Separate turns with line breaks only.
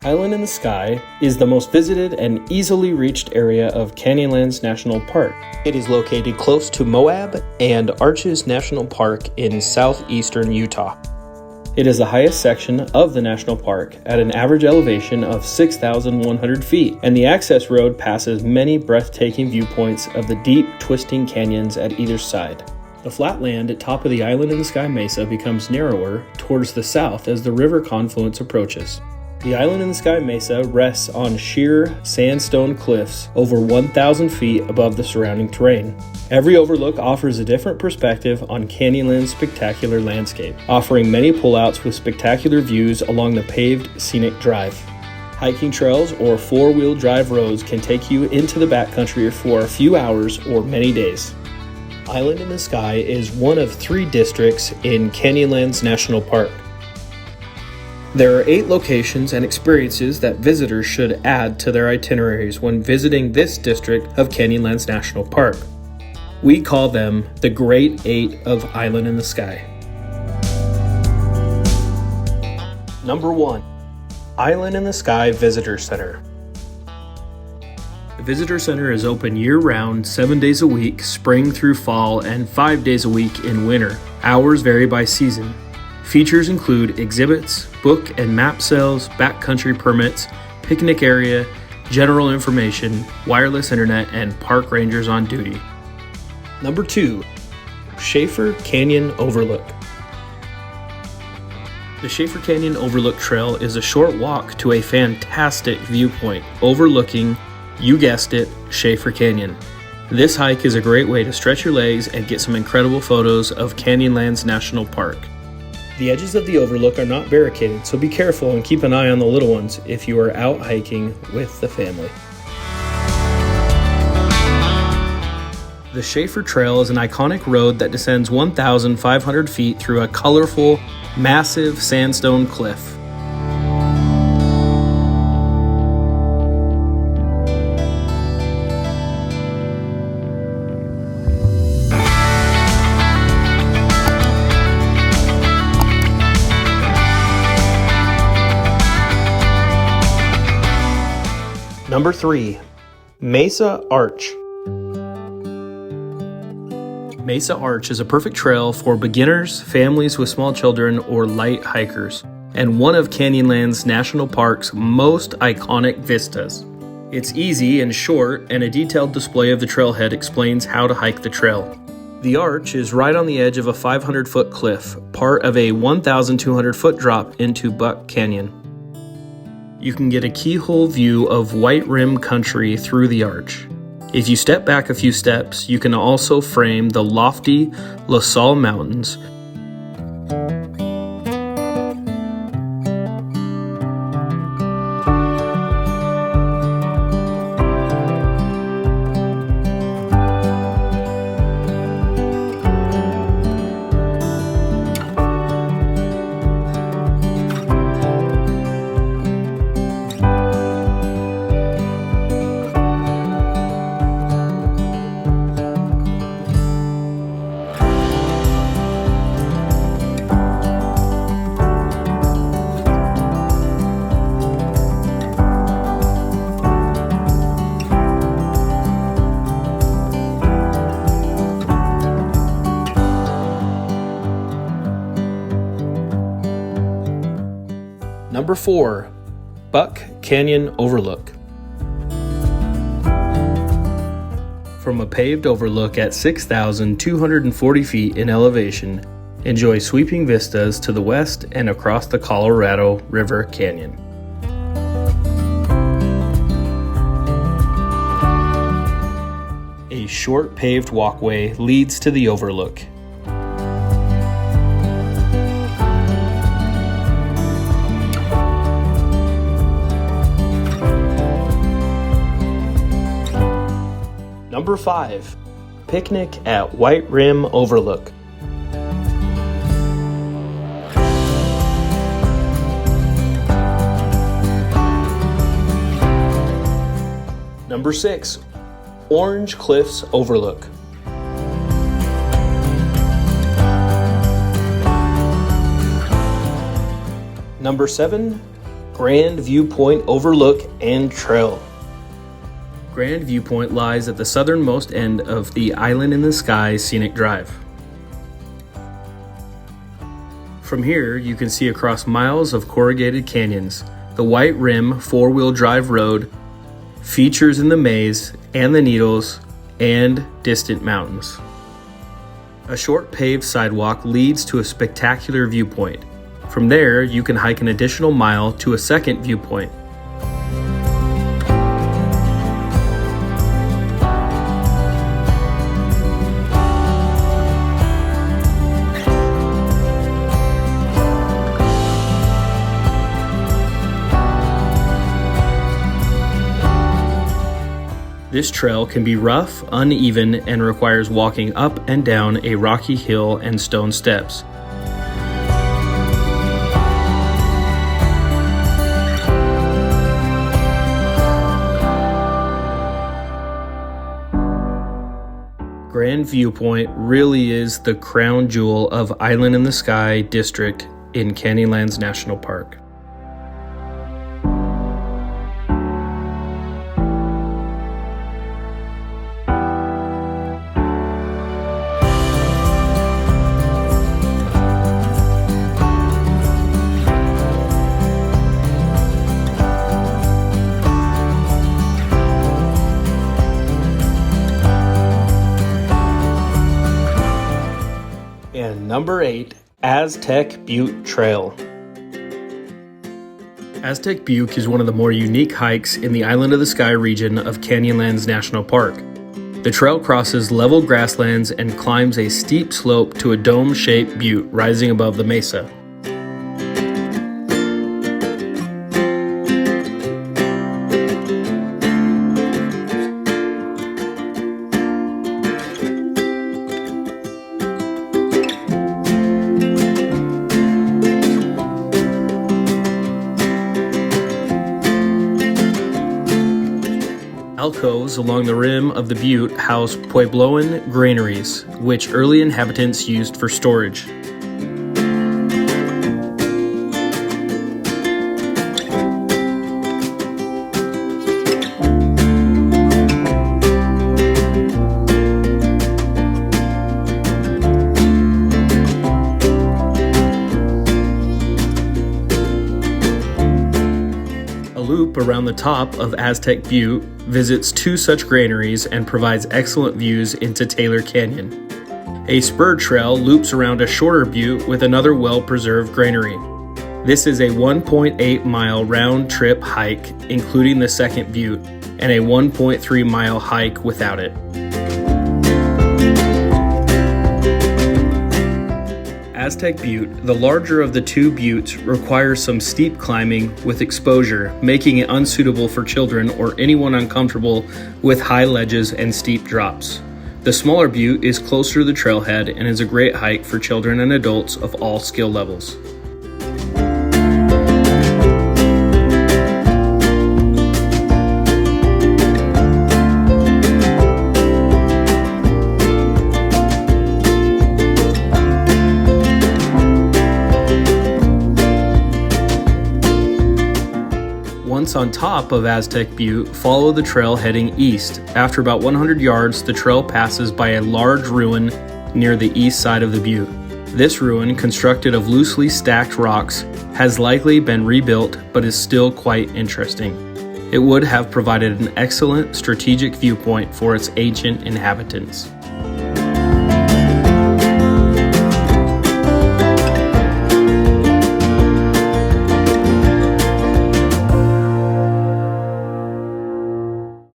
Island in the Sky is the most visited and easily reached area of Canyonlands National Park. It is located close to Moab and Arches National Park in southeastern Utah. It is the highest section of the national park at an average elevation of 6,100 feet, and the access road passes many breathtaking viewpoints of the deep, twisting canyons at either side. The flat land at top of the Island in the Sky Mesa becomes narrower towards the south as the river confluence approaches. The Island in the Sky Mesa rests on sheer sandstone cliffs over 1,000 feet above the surrounding terrain. Every overlook offers a different perspective on Canyonland's spectacular landscape, offering many pullouts with spectacular views along the paved scenic drive. Hiking trails or four-wheel drive roads can take you into the backcountry for a few hours or many days. Island in the Sky is one of 3 districts in Canyonlands National Park. There are 8 locations and experiences that visitors should add to their itineraries when visiting this district of Canyonlands National Park. We call them the Great 8 of Island in the Sky. Number 1. Island in the Sky Visitor Center. The Visitor Center is open year-round, 7 days a week, spring through fall, and 5 days a week in winter. Hours vary by season. Features include exhibits, book and map sales, backcountry permits, picnic area, general information, wireless internet, and park rangers on duty. Number 2. Shafer Canyon Overlook. The Shafer Canyon Overlook Trail is a short walk to a fantastic viewpoint overlooking, you guessed it, Shafer Canyon. This hike is a great way to stretch your legs and get some incredible photos of Canyonlands National Park. The edges of the overlook are not barricaded, so be careful and keep an eye on the little ones if you are out hiking with the family. The Shafer Trail is an iconic road that descends 1,500 feet through a colorful, massive sandstone cliff. Number 3. Mesa Arch. Mesa Arch is a perfect trail for beginners, families with small children, or light hikers, and one of Canyonlands National Park's most iconic vistas. It's easy and short, and a detailed display of the trailhead explains how to hike the trail. The arch is right on the edge of a 500-foot cliff, part of a 1,200-foot drop into Butte Canyon. You can get a keyhole view of White Rim country through the arch. If you step back a few steps, you can also frame the lofty La Salle Mountains. Number 4. Butte Canyon Overlook. From a paved overlook at 6,240 feet in elevation, enjoy sweeping vistas to the west and across the Colorado River Canyon. A short paved walkway leads to the overlook. Number 5. Picnic at White Rim Overlook. Number 6. Orange Cliffs Overlook. Number 7. Grand Viewpoint Overlook and Trail. Grand Viewpoint lies at the southernmost end of the Island in the Sky Scenic Drive. From here, you can see across miles of corrugated canyons, the White Rim four-wheel drive road, features in the maze and the needles, and distant mountains. A short paved sidewalk leads to a spectacular viewpoint. From there, you can hike an additional mile to a second viewpoint. This trail can be rough, uneven, and requires walking up and down a rocky hill and stone steps. Grand Viewpoint really is the crown jewel of Island in the Sky District in Canyonlands National Park. And number 8, Aztec Butte Trail. Aztec Butte is one of the more unique hikes in the Island of the Sky region of Canyonlands National Park. The trail crosses level grasslands and climbs a steep slope to a dome-shaped butte rising above the mesa. Alcoves along the rim of the butte house Puebloan granaries, which early inhabitants used for storage. Loop around the top of Aztec Butte visits 2 such granaries and provides excellent views into Taylor Canyon. A spur trail loops around a shorter butte with another well-preserved granary. This is a 1.8-mile round-trip hike, including the second butte, and a 1.3-mile hike without it. Aztec Butte, the larger of the 2 buttes, requires some steep climbing with exposure, making it unsuitable for children or anyone uncomfortable with high ledges and steep drops. The smaller butte is closer to the trailhead and is a great hike for children and adults of all skill levels. Once on top of Aztec Butte, follow the trail heading east. After about 100 yards, the trail passes by a large ruin near the east side of the butte. This ruin, constructed of loosely stacked rocks, has likely been rebuilt but is still quite interesting. It would have provided an excellent strategic viewpoint for its ancient inhabitants.